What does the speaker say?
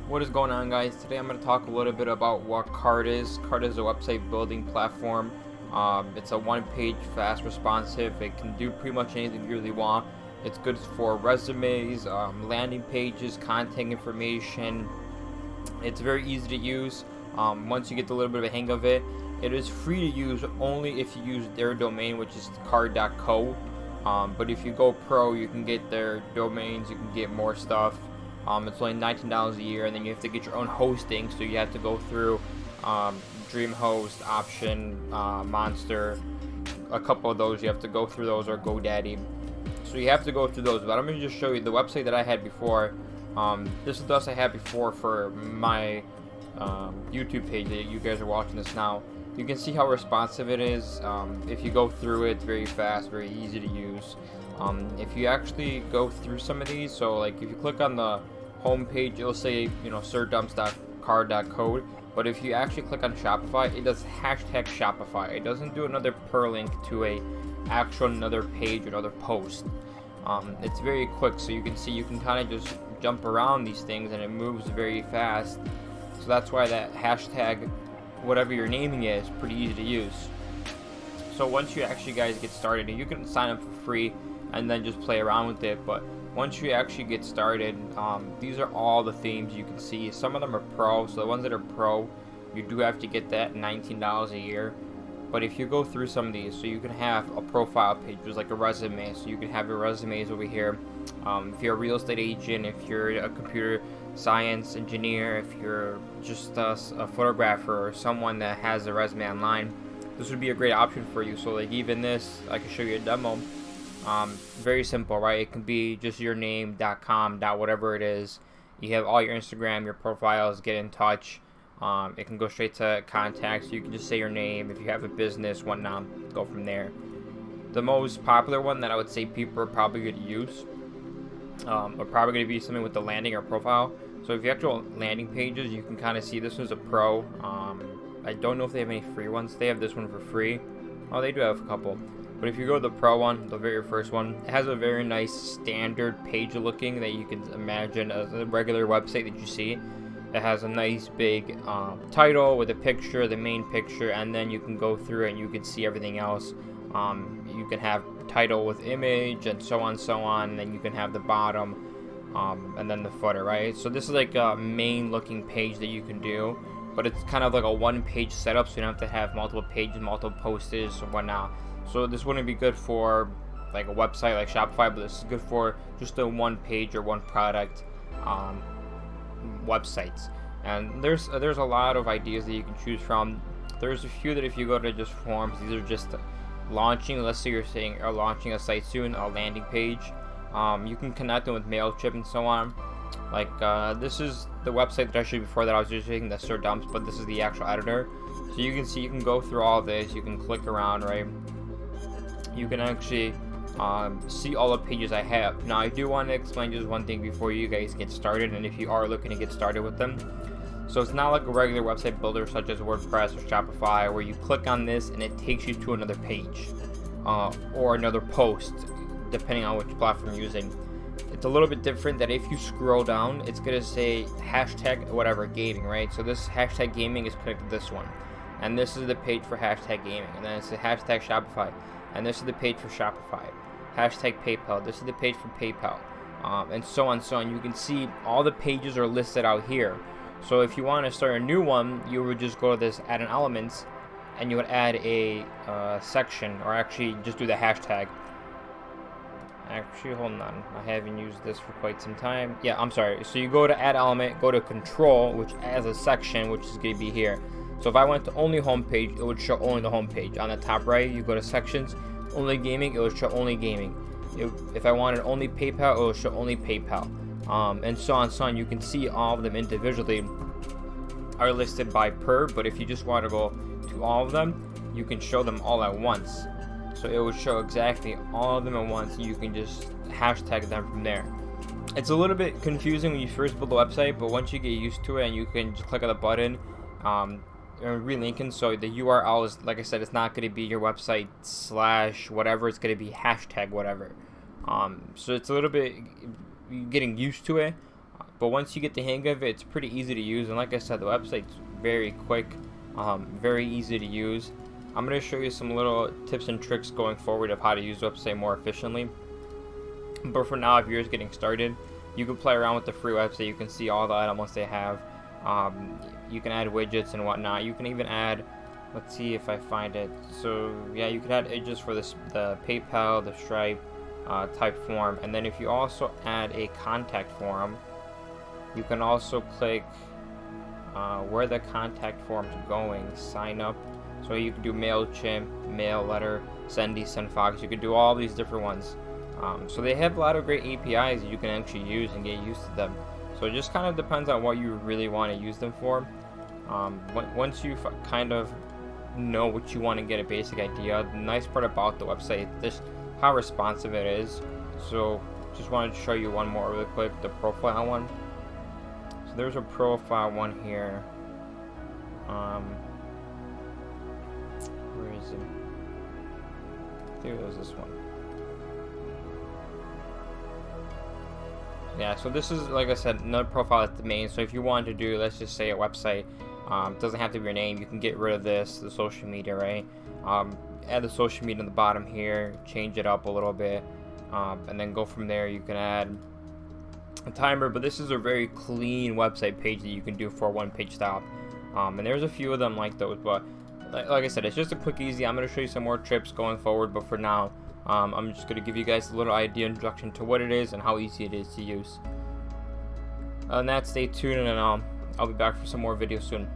What is going on, guys? Today I'm going to talk a little bit about what Carrd is. Carrd is a website building platform. It's a one-page, fast, responsive. It can do pretty much anything you really want. It's good for resumes, landing pages, contact information. It's very easy to use. Once you get a little bit of a hang of it, it is free to use only if you use their domain, which is carrd.co. But if you go pro, you can get their domains, you can get more stuff. It's only $19 a year, and then you have to get your own hosting, so you have to go through DreamHost, Option, Monster, a couple of those. You have to go through those, or GoDaddy. So you have to go through those. But I'm going to just show you the website that I had before. This is the I had before for my YouTube page that you guys are watching this now. You can see how responsive it is. If you go through it, it's very fast, very easy to use. If you actually go through some of these, so like if you click on the home page, it'll say, sirdumps.carrd.co. But if you actually click on Shopify, it does hashtag Shopify. It doesn't do another perlink to a actual another page or another post. It's very quick, so you can see you can kind of just jump around these things, and it moves very fast. So that's why that hashtag, whatever your naming is, pretty easy to use. So once you actually guys get started, and you can sign up for free and then just play around with it, but once you actually get started, these are all the themes you can see. Some of them are pro, so the ones that are pro, you do have to get that $19 a year. But if you go through some of these, so you can have a profile page, which is like a resume, so you can have your resumes over here. If you're a real estate agent, if you're a computer science engineer, if you're just a photographer or someone that has a resume online, this would be a great option for you. So like even this, I can show you a demo. Very simple, right? It can be just your name, .com, whatever it is. You have all your Instagram, your profiles, get in touch. It can go straight to contacts. You can just say your name. If you have a business, whatnot, go from there. The most popular one that I would say people are probably going to use are probably going to be something with the landing or profile. So if you have actual landing pages, you can kind of see this one's a pro. I don't know if they have any free ones. They have this one for free. Oh, they do have a couple. But if you go to the pro one, the very first one, it has a very nice standard page looking that you can imagine as a regular website that you see. It has a nice big title with a picture, the main picture, and then you can go through and you can see everything else. You can have title with image and so on, and then you can have the bottom and then the footer, right? So this is like a main looking page that you can do, but it's kind of like a one page setup, so you don't have to have multiple pages, multiple posts or whatnot. So this wouldn't be good for like a website like Shopify, but this is good for just a one page or one product websites. And there's a lot of ideas that you can choose from. There's a few that if you go to just forms, these are just launching. Let's say you're saying or launching a site soon, a landing page. You can connect them with MailChimp and so on. Like this is the website that I showed you before that I was using, the sirdumps, but this is the actual editor. So you can see, you can go through all of this. You can click around, right? You can actually see all the pages I have. Now I do want to explain just one thing before you guys get started, and if you are looking to get started with them. So it's not like a regular website builder such as WordPress or Shopify, where you click on this and it takes you to another page or another post, depending on which platform you're using. It's a little bit different that if you scroll down, it's going to say hashtag whatever gaming, right? So this hashtag gaming is connected to this one. And this is the page for hashtag gaming. And then it's the hashtag Shopify. And this is the page for Shopify. Hashtag PayPal. This is the page for PayPal. And so on, so on. You can see all the pages are listed out here. So if you want to start a new one, you would just go to this add an elements, and you would add a section, or actually just do the hashtag. Actually, hold on. I haven't used this for quite some time. Yeah, I'm sorry. So you go to add element, go to control, which adds a section, which is going to be here. So if I went to only homepage, it would show only the homepage. On the top right, you go to sections, only gaming, it would show only gaming. If I wanted only PayPal, it will show only PayPal. And so on, so on. You can see all of them individually are listed by per, but if you just want to go to all of them, you can show them all at once. So it would show exactly all of them at once. You can just hashtag them from there. It's a little bit confusing when you first build a website, but once you get used to it and you can just click on the button, relinking, so the URL is, like I said, it's not going to be your website / whatever, it's going to be hashtag whatever. So it's a little bit getting used to it. But once you get the hang of it, it's pretty easy to use. And like I said, the website's very quick, very easy to use. I'm going to show you some little tips and tricks going forward of how to use the website more efficiently. But for now, if you're just getting started, you can play around with the free website. You can see all the elements they have. You can add widgets and whatnot. You can even add, let's see if I find it. So yeah, you can add widgets for this, the PayPal, the Stripe type form. And then if you also add a contact form, you can also click where the contact form is going, sign up. So you can do MailChimp, Mail Letter, Sendy, SendFox. You can do all these different ones. So they have a lot of great APIs that you can actually use and get used to them. So it just kind of depends on what you really want to use them for. Once you kind of know what you want to get a basic idea, the nice part about the website is just how responsive it is. So just wanted to show you one more really quick, the profile one. So there's a profile one here. Where is it? I think it was this one. Yeah, so this is, like I said, another profile at the main. So if you want to do, let's just say, a website, it doesn't have to be your name. You can get rid of this, the social media, right? Add the social media on the bottom here, change it up a little bit, and then go from there. You can add a timer, but this is a very clean website page that you can do for one page style. And there's a few of them like those, but like I said, it's just a quick, easy. I'm going to show you some more tips going forward, but for now, I'm just going to give you guys a little idea, introduction to what it is and how easy it is to use. Other than that, stay tuned, and I'll be back for some more videos soon.